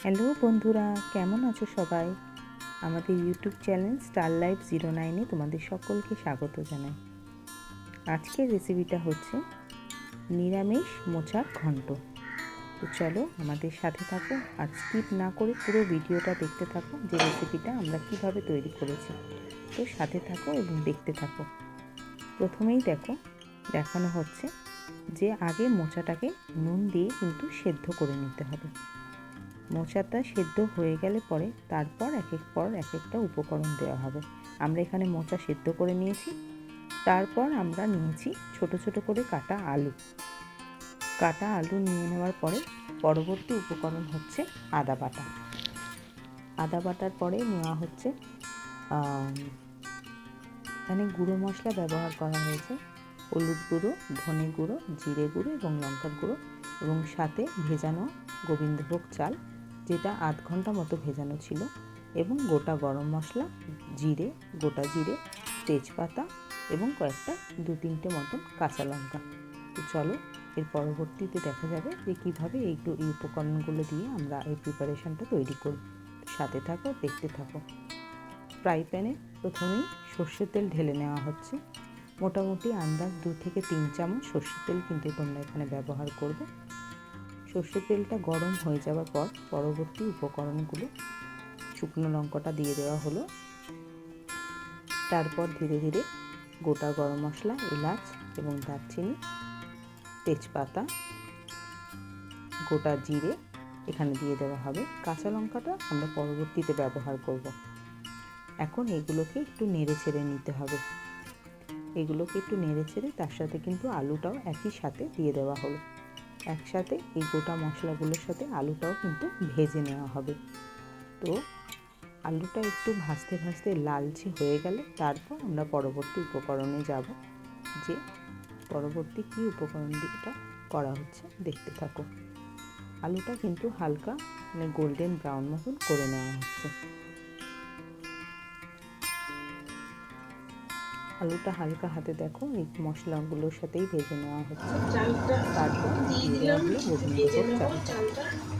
Hello বন্ধুরা, কেমন আছো সবাই? আমাদের ইউটিউব চ্যানেল স্টার লাইফ 09-এ তোমাদের সকলকে স্বাগত জানাই। আজকের রেসিপিটা হচ্ছে নিরামিষ মোচার ঘন্ট। তো চলো আমাদের সাথে থাকো আর স্কিপ না করে পুরো ভিডিওটা দেখতে থাকো যে রেসিপিটা আমরা কিভাবে তৈরি করেছি। তো সাথে থাকো এবং দেখতে থাকো। প্রথমেই দেখানো হচ্ছে যে আগে মোচাটাকে নুন দিয়ে কিন্তু সেদ্ধ করে নিতে হবে। মোচাটা সেদ্ধ হয়ে গেলে পরে তারপর এক একটা উপকরণ দেওয়া হবে। আমরা এখানে মোচা সেদ্ধ করে নিয়েছি, তারপর আমরা নিয়েছি ছোট ছোট করে কাটা আলু নিয়ে নেওয়ার পরে পরবর্তী উপকরণ হচ্ছে আদা বাটা। আদা বাটার পরে নেওয়া হচ্ছে এখানে গুঁড়ো মশলা ব্যবহার করা হয়েছে, হলুদ গুঁড়ো, ধনে গুঁড়ো, জিরে গুঁড়ো এবং লঙ্কার গুঁড়ো, এবং সাথে ভেজানো গোবিন্দভোগ চাল, যেটা আধ ঘন্টা মতো ভেজানো ছিল, এবং গোটা গরম মশলা, গোটা জিরে, তেজপাতা এবং কয়েকটা 2-3টে মতন কাঁচা লঙ্কা। তো চলো এর পরবর্তীতে দেখা যাবে যে কীভাবে এই উপকরণগুলো দিয়ে আমরা এই প্রিপারেশনটা তৈরি করব। সাথে থাকো, দেখতে থাকো। ফ্রাই প্যানে প্রথমেই সর্ষের তেল ঢেলে নেওয়া হচ্ছে। মোটামুটি আন্দাজ 2 থেকে 3 চামচ সর্ষের তেল কিন্তু তোমরা এখানে ব্যবহার করবে। সর্ষের তেলটা গরম হয়ে যাওয়ার পর পরবর্তী উপকরণগুলো, শুকনো লঙ্কাটা দিয়ে দেওয়া হলো, তারপর ধীরে ধীরে গোটা গরম মশলা, এলাচ এবং দারচিনি, তেজপাতা, গোটা জিরে এখানে দিয়ে দেওয়া হবে। কাঁচা লঙ্কাটা আমরা পরবর্তীতে ব্যবহার করব। এখন এগুলোকে একটু নেড়ে ছেড়ে নিতে হবে। তার সাথে কিন্তু আলুটাও একই সাথে দিয়ে দেওয়া হলো। একসাথে এই গোটা মশলাগুলোর সাথে আলুটাও কিন্তু ভেজে নেওয়া হবে। তো আলুটা একটু ভাজতে ভাজতে লালচে হয়ে গেলে তারপর আমরা পরবর্তী উপকরণে যাব, যে পরবর্তী কী উপকরণ দিকটা করা হচ্ছে দেখতে থাকো। আলুটা কিন্তু হালকা গোল্ডেন ব্রাউন মতন করে নেওয়া হচ্ছে। আলুটা হালকা হাতে এই মশলাগুলোর সাথেই ভেজে নেওয়া হচ্ছে। তারপর দিয়ে দেওয়া হলো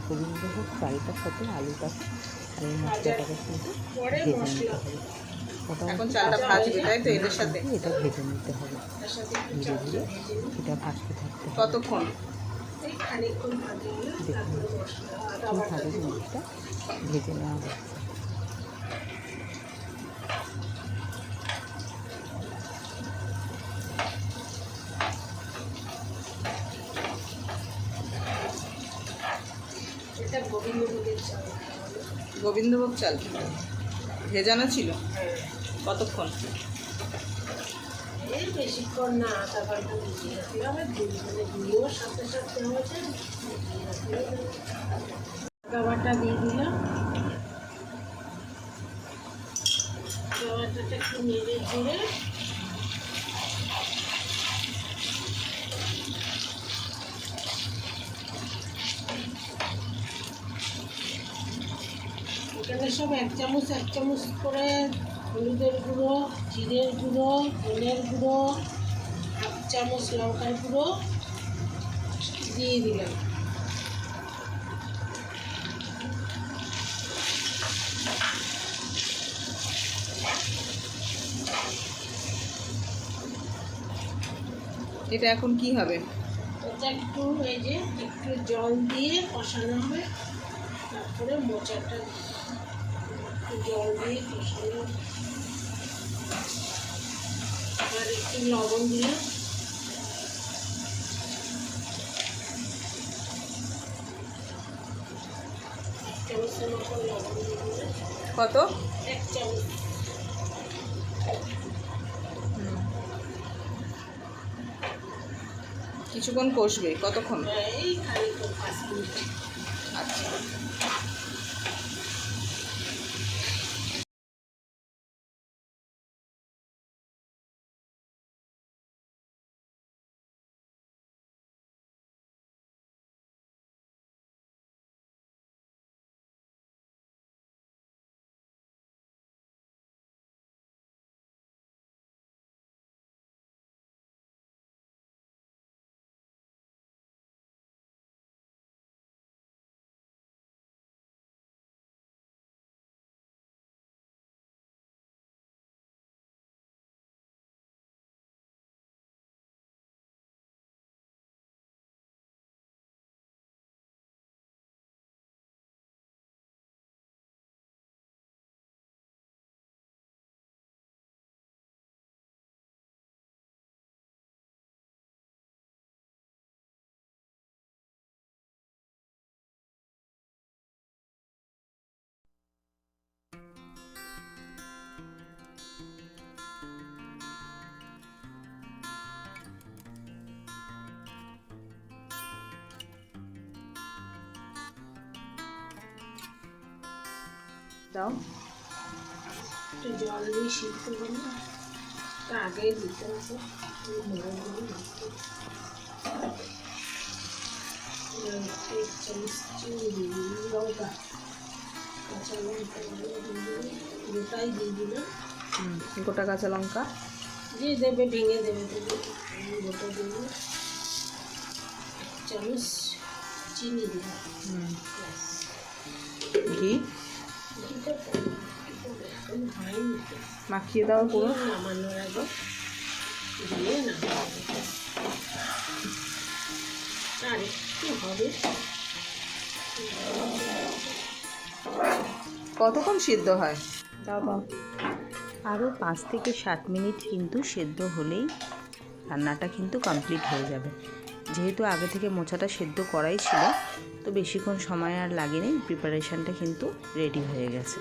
গোবিন্দভোগ চালটার সাথে আলুটাকে আর এই মশলাটাকে কিন্তু ভেজে নিতে হবে। মোটামুটি এটা ভেজে নিতে হবে। ধীরে ধীরে এটা ভাজতে থাকতে হবে। কতক্ষণ? দেখুন কীভাবে জিনিসটা ভেজে নেওয়া হচ্ছে। গোবিন্দভোগ চাল ভেজানো ছিল? কতক্ষণ? বেশিক্ষণ না, আধা ঘন্টা ভিজিয়ে ধুয়েও সাথে সাথে হয়েছে। গাওয়াটা দিয়ে দিলাম, গাওয়াটা একটু নেড়ে ঝেড়ে এখানে সব 1 চামচ করে হলুদের গুঁড়ো, জিরের গুঁড়ো, ধনের গুঁড়ো, 1/2 চামচ লঙ্কার গুঁড়ো দিয়ে দিলাম। এটা এখন কি হবে? এটা একটু জল দিয়ে কষানো হবে। তারপরে মোচাটা জল দিয়ে কষানো, আর একটু লবণ দিলাম। চামচের মতো লবণ দিয়ে দিলাম। কত? 1 চামচ। কিছুক্ষণ কষবে? কতক্ষণ? এই খানিকক্ষণ, 5 মিনিট। আচ্ছা। দাও। একটু জল দিয়ে সিদ্ধ করে আগে দিতে হবে। এক চামচ চিনি দিয়ে দিলাম, লঙ্কা কাঁচা লঙ্কা গোটাই দিয়ে দিলাম। গোটা কাঁচা লঙ্কা দিয়ে দেবে, ভেঙে দেবে, গোটা দেবে। এক চামচ চিনি দিলাম। ব্যাস। ঘি ঘিটা এখন হয়নি তো। মাখিয়ে দাও পুরো। নামানোর আগে দিয়ে নামাবো। আর একটু হবে। কতক্ষণ সিদ্ধ হয়? দাও দাও। আরও 5 থেকে 7 মিনিট কিন্তু সেদ্ধ হলেই রান্নাটা কিন্তু কমপ্লিট হয়ে যাবে। যেহেতু আগে থেকে মোচাটা সেদ্ধ করাই ছিল, তো বেশিক্ষণ সময় আর লাগেনি, প্রিপারেশানটা কিন্তু রেডি হয়ে গেছে।